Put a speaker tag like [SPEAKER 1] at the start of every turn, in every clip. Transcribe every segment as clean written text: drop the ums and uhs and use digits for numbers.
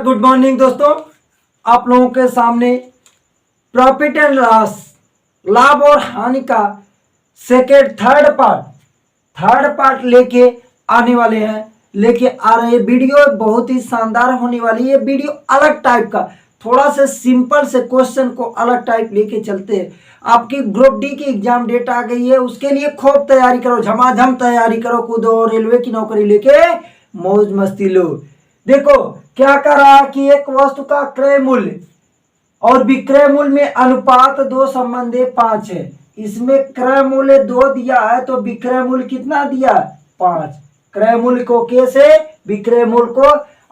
[SPEAKER 1] Good morning दोस्तों। आप लोगों के सामने प्रॉफिट एंड लॉस, लाभ और हानि का थर्ड पार्ट लेके आने वाले हैं। लेके आ रहे वीडियो बहुत ही शानदार होने वाली है। वीडियो अलग टाइप का, थोड़ा सा सिंपल से क्वेश्चन को अलग टाइप लेके चलते हैं। आपकी ग्रुप डी की एग्जाम डेट आ गई है, उसके लिए खूब तैयारी करो, झमाझम तैयारी करो, कूदो, रेलवे की नौकरी लेके मौज मस्ती लो। देखो क्या कर रहा कि एक वस्तु का क्रय मूल्य और विक्रय मूल्य में अनुपात 2 संबंधी 5 है। इसमें क्रय मूल्य 2 दिया है तो विक्रय मूल्य कितना दिया है? 5। क्रय मूल्य को कैसे, विक्रय मूल्य को,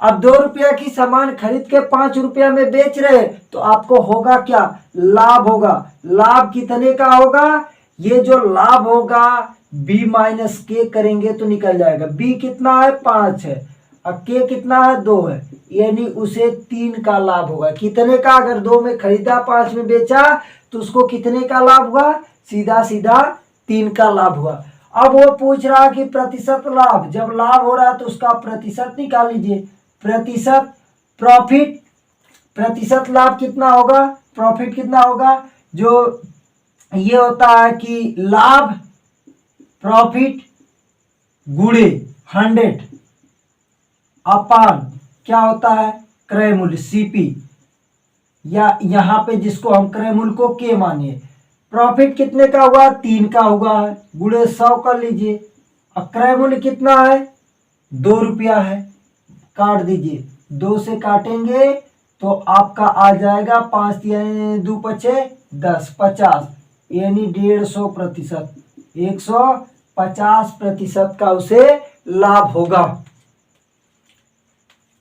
[SPEAKER 1] अब 2 रुपया की सामान खरीद के 5 रुपया में बेच रहे तो आपको होगा क्या? लाभ होगा। लाभ कितने का होगा? ये जो लाभ होगा बी माइनस के करेंगे तो निकल जाएगा। बी कितना है? 5 है और के कितना है? 2 है, यानी उसे 3 का लाभ होगा। कितने का? अगर 2 में खरीदा 5 में बेचा तो उसको कितने का लाभ हुआ? सीधा सीधा 3 का लाभ हुआ। अब वो पूछ रहा कि प्रतिशत लाभ, जब लाभ हो रहा है तो उसका प्रतिशत निकाल लीजिए। प्रतिशत प्रॉफिट, प्रतिशत लाभ कितना होगा? प्रॉफिट कितना होगा? जो ये होता है कि लाभ प्रॉफिट गुणे 100 अपान क्या होता है? क्रय मूल्य सीपी, या यहाँ पे जिसको हम क्रय मूल्य को के मानिए। प्रॉफिट कितने का हुआ? 3 का हुआ है, गुणे 100 कर लीजिए। और क्रय मूल्य कितना है? 2 रुपया है, काट दीजिए। 2 से काटेंगे तो आपका आ जाएगा 5 2 पचे 10, 50, यानी 150%, 150% का उसे लाभ होगा।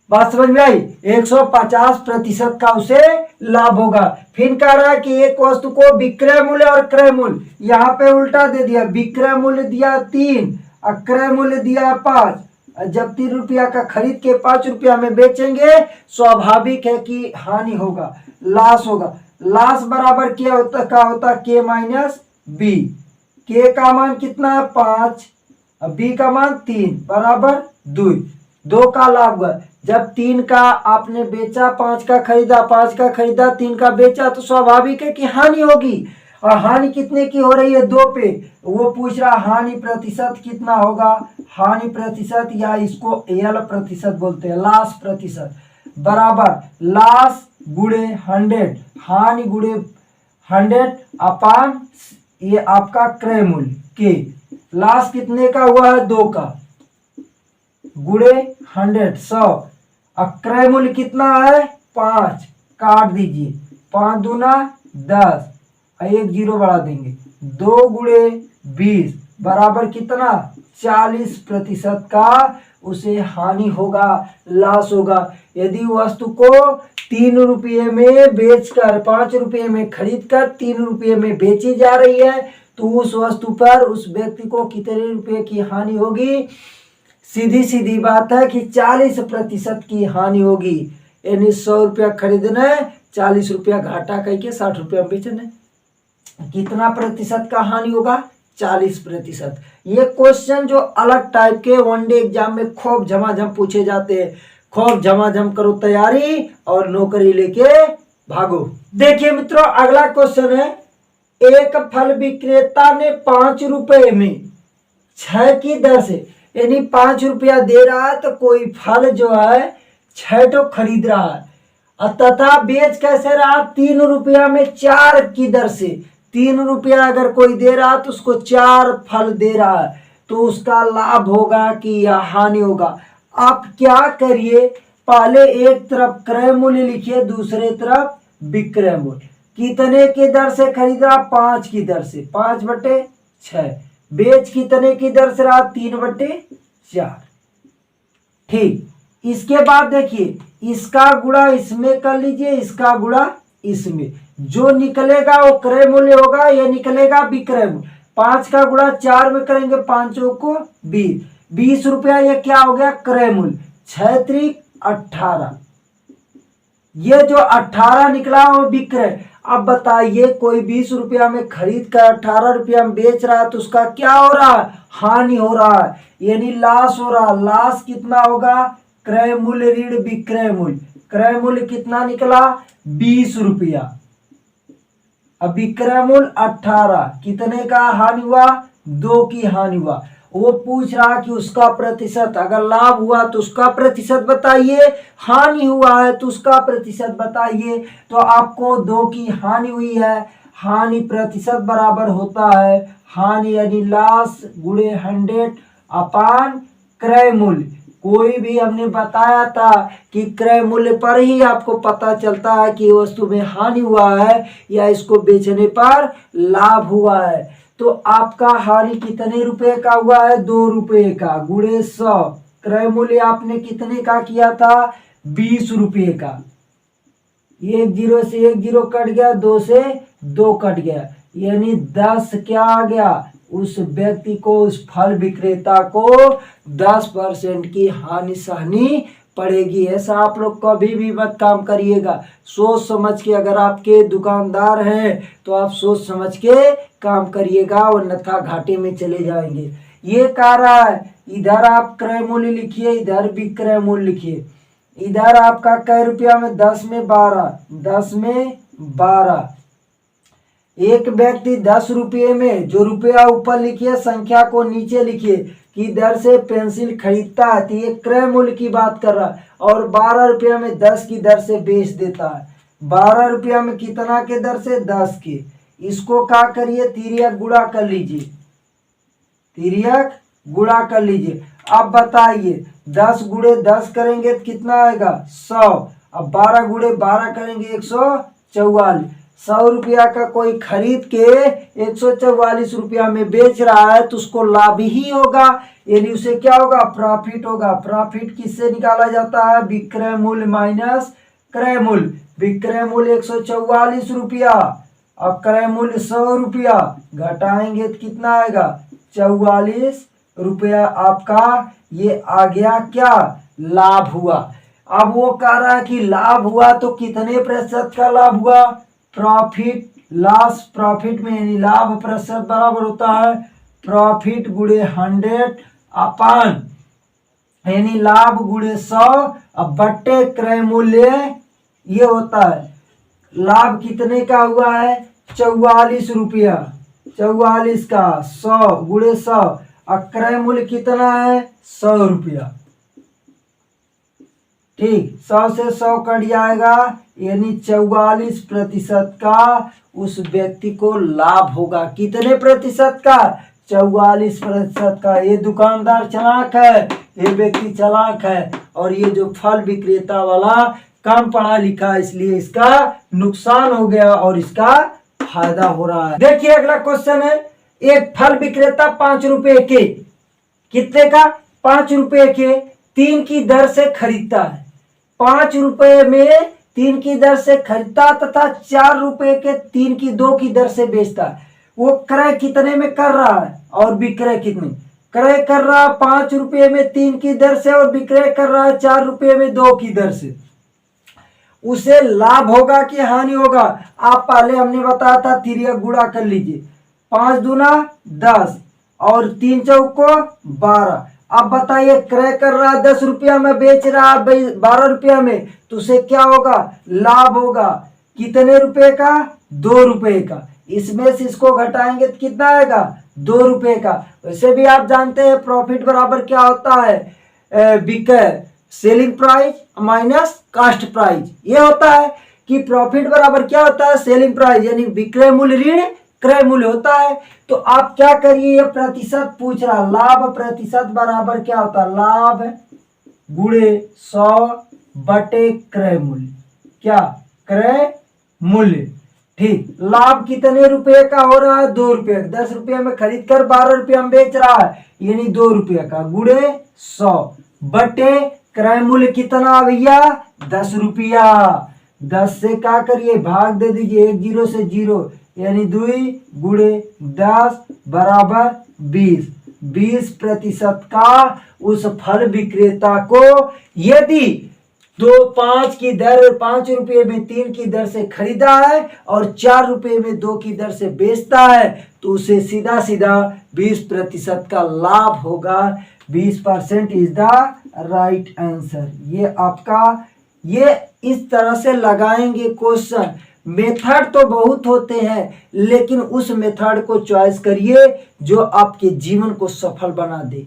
[SPEAKER 1] बात समझ में आई? 150% का उसे लाभ होगा। फिर कह रहा है कि एक वस्तु को विक्रय मूल्य और क्रय मूल्य, यहाँ पे उल्टा दे दिया। विक्रय मूल्य दिया 3 और क्रय मूल्य दिया 5। जब 3 रुपया का खरीद के 5 रुपया में बेचेंगे, स्वाभाविक है कि हानि होगा, लॉस होगा। लॉस बराबर क्या होता के माइनस बी। के का मान कितना है? 5 और बी का मान 3 बराबर 2 का लाभ हुआ। जब 3 का आपने बेचा, 5 का खरीदा, 3 का बेचा तो स्वाभाविक है कि हानि होगी। और हानि कितने की हो रही है? 2 पे। वो पूछ रहा हानि प्रतिशत कितना होगा? हानि प्रतिशत, या इसको एल प्रतिशत बोलते हैं, लॉस प्रतिशत, बराबर लॉस गुणे 100, हानि गुणे 100 अपान ये आपका क्रय मूल्य के। लॉस कितने का हुआ है? 2 का, गुणे 100 100। क्रय मूल्य कितना है? 5, काट दीजिए। 5 दूना 10, 1 0 बढ़ा देंगे। 2 गुणे 20 बराबर कितना? 40% का उसे हानि होगा, लॉस होगा। यदि वस्तु को 3 रुपये में बेचकर 5 रुपये में खरीद कर 3 रुपये में बेची जा रही है तो उस वस्तु पर उस व्यक्ति को कितने रुपये की हानि होगी? सीधी सीधी बात है कि 40% की हानि होगी। यानी 100 रुपया खरीदना है, 40 रुपया घाटा करके 60 रुपया बेचना है। कितना प्रतिशत का हानि होगा? 40%। ये क्वेश्चन जो अलग टाइप के वनडे एग्जाम में खूब झमाझम पूछे जाते हैं। खूब झमाझम करो तैयारी और नौकरी लेके भागो। देखिए मित्रों, अगला क्वेश्चन है, एक फल विक्रेता ने 5 रुपए में 6 की दर से, यानी 5 रुपया दे रहा है तो कोई फल जो है 6 तो खरीद रहा है, तथा बेच कैसे रहा? 3 रुपया में 4 की दर से। 3 रुपया अगर कोई दे रहा तो उसको 4 फल दे रहा है तो उसका लाभ होगा कि या हानि होगा? आप क्या करिए, पहले एक तरफ क्रय मूल्य लिखिए, दूसरे तरफ विक्रय मूल्य। कितने की दर से खरीद रहा? 5 की दर से, 5/6। बेच कितने की दर से रहा? 3/4। ठीक, इसके बाद देखिए, इसका गुणा इसमें कर लीजिए, इसका गुणा इसमें, जो निकलेगा वो क्रय मूल्य होगा, ये निकलेगा विक्रय मूल्य। 5 का गुणा 4 में करेंगे, 5 को 20, 20 रुपया, ये क्या हो गया? क्रय मूल्य। 6 त्रिक 18, ये जो 18 निकला वो विक्रय। अब बताइए, कोई 20 रुपया में खरीद कर 18 रुपया में बेच रहा है तो उसका क्या हो रहा है? हानि हो रहा है, यानी लॉस हो रहा है। लॉस कितना होगा? क्रय मूल्य ऋण विक्रय मूल्य। क्रय मूल्य कितना निकला 20 रुपया। अब विक्रय मूल्य 18, कितने का हानि हुआ 2 की हानि हुआ। वो पूछ रहा कि उसका प्रतिशत, अगर लाभ हुआ तो उसका प्रतिशत बताइए, हानि हुआ है तो उसका प्रतिशत बताइए। तो आपको 2 की हानि हुई है, हानि प्रतिशत बराबर होता है हानि यानी लॉस गुणे 100 अपान क्रय मूल्य। कोई भी हमने बताया था कि क्रय मूल्य पर ही आपको पता चलता है कि वस्तु में हानि हुआ है या इसको बेचने पर लाभ हुआ है। तो आपका हानि कितने रुपए का हुआ है 2 रुपए का, गुणे 100। क्रय मूल्य आपने कितने का किया था 20 रुपए का। 1 0 से 1 0 कट गया, 2 से 2 कट गया, यानी 10 क्या आ गया, उस व्यक्ति को, उस फल विक्रेता को 10% की हानि सहनी पड़ेगी। ऐसा आप लोग कभी भी मत काम करिएगा, सोच समझ के। अगर आपके दुकानदार हैं तो आप सोच समझ के काम करिएगा, अन्यथा घाटे में चले जाएंगे। ये कह रहा है इधर आप क्रय मूल्य लिखिए, इधर विक्रय मूल्य लिखिए। इधर आपका कै रुपया में 10 में 12, 10 में 12। एक व्यक्ति 10 रुपये में, जो रुपया ऊपर लिखिए संख्या को नीचे लिखिए, कि दर से पेंसिल खरीदता है, तो ये क्रय मूल्य की बात कर रहा है। और 12 रुपया में 10 की दर से बेच देता है। 12 रुपया में कितना के दर से 10 के। इसको क्या करिए तिर्यक गुणा कर लीजिए, तिर्यक गुणा कर लीजिए। अब बताइए 10 गुणे 10 करेंगे तो कितना आएगा 100। अब 12 गुणे 12 करेंगे 144। 100 रुपया का कोई खरीद के 144 रुपया में बेच रहा है तो उसको लाभ ही होगा, यानी उसे क्या होगा प्रॉफिट होगा। प्रॉफिट किससे निकाला जाता है विक्रय मूल्य माइनस क्रय मूल्य। विक्रय मूल्य 144 रुपया और क्रय मूल्य 100 रुपया, घटाएंगे तो कितना आएगा 44 रुपया। आपका ये आ गया क्या लाभ हुआ। अब वो कह रहा है कि लाभ हुआ तो कितने प्रतिशत का लाभ हुआ, प्रॉफिट लॉस प्रॉफिट में, यानी लाभ प्रतिशत बराबर होता है प्रॉफिट गुणे 100 अपान, यानी लाभ गुणे 100 अब बट्टे क्रय मूल्य। ये होता है लाभ कितने का हुआ है 44 रुपया, 44 का 100 गुणे 100 और क्रय मूल्य कितना है 100 रुपया। ठीक, 100 से 100 कट जाएगा, यानी 44% का उस व्यक्ति को लाभ होगा। कितने प्रतिशत का 44% का। ये दुकानदार चालाक है, ये व्यक्ति चालाक है, और ये जो फल विक्रेता वाला कम पढ़ा लिखा, इसलिए इसका नुकसान हो गया और इसका फायदा हो रहा है। देखिए अगला क्वेश्चन है, एक फल विक्रेता 5 रुपए के, कितने का 5 रुपए के 3 की दर से खरीदता है। 5 रुपए में 3 की दर से खरीदता तथा 4 रुपए के 3 की 2 की दर से बेचता है। वो क्रय कितने में कर रहा है और विक्रय कितने, क्रय कर रहा है 5 रुपये में 3 की दर से और विक्रय कर रहा है 4 रुपये में 2 की दर से। उसे लाभ होगा कि हानि होगा। आप पहले हमने बताया था तिर्यक गुणा कर लीजिए, 5 दूना 10 और 3 चौको 12। अब बताइए क्रय कर रहा है 10 रुपया में, बेच रहा है 12 रुपया में, तो उसे क्या होगा लाभ होगा। कितने रुपए का 2 रुपए का। इसमें से इसको घटाएंगे तो कितना आएगा 2 रुपए का। वैसे भी आप जानते हैं प्रॉफिट बराबर क्या होता है विक्रय selling price minus cost price. ये होता है कि प्रॉफिट बराबर क्या होता है सेलिंग प्राइस, यानी विक्रय मूल्य ऋण क्रय मूल्य होता है। तो आप क्या करिए, ये प्रतिशत पूछ रहा, लाभ प्रतिशत बराबर क्या होता है लाभ गुणे 100 बटे क्रय मूल्य, क्या क्रय मूल्य। ठीक, लाभ कितने रुपए का हो रहा है 2 रुपये। 10 रुपये में खरीद कर 12 रुपये में बेच रहा है, यानी 2 रुपये का, गुणे 100 बटे क्रय मूल्य कितना भैया 10 रुपया। 10 से क्या करिए भाग दे दीजिए, 1 0 से 0, यानी 2 गुणे 10 बराबर 20। 20% का उस फल विक्रेता को यदि 5 की दर 5 रुपये में 3 की दर से खरीदा है और 4 रुपये में 2 की दर से बेचता है, तो उसे सीधा सीधा 20% का लाभ होगा। 20% इज द राइट आंसर। ये आपका ये इस तरह से लगाएंगे क्वेश्चन। मेथड तो बहुत होते हैं, लेकिन उस मेथड को चॉइस करिए जो आपके जीवन को सफल बना दे।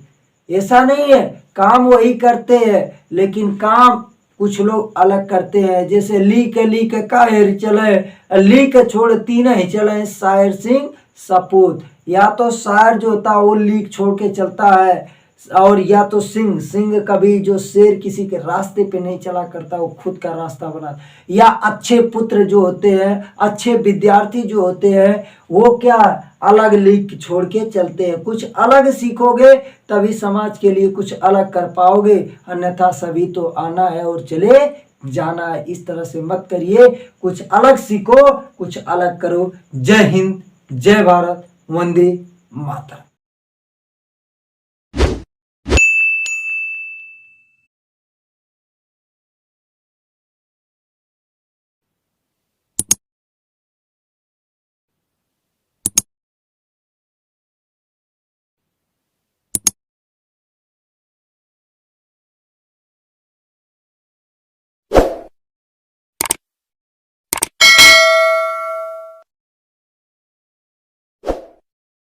[SPEAKER 1] ऐसा नहीं है काम वही करते हैं, लेकिन काम कुछ लोग अलग करते हैं। जैसे लीक काहेर चले, लीक छोड़ तीन ही चले, शायर सिंह सपूत। या तो शायर जो होता है वो लीक छोड़ के चलता है, और या तो सिंह कभी जो शेर किसी के रास्ते पे नहीं चला करता, वो खुद का रास्ता बना। या अच्छे पुत्र जो होते हैं, अच्छे विद्यार्थी जो होते हैं, वो क्या अलग लीक छोड़ के चलते हैं। कुछ अलग सीखोगे तभी समाज के लिए कुछ अलग कर पाओगे, अन्यथा सभी तो आना है और चले जाना है। इस तरह से मत करिए, कुछ अलग सीखो, कुछ अलग करो। जय हिंद, जय भारत, वंदे मातरम।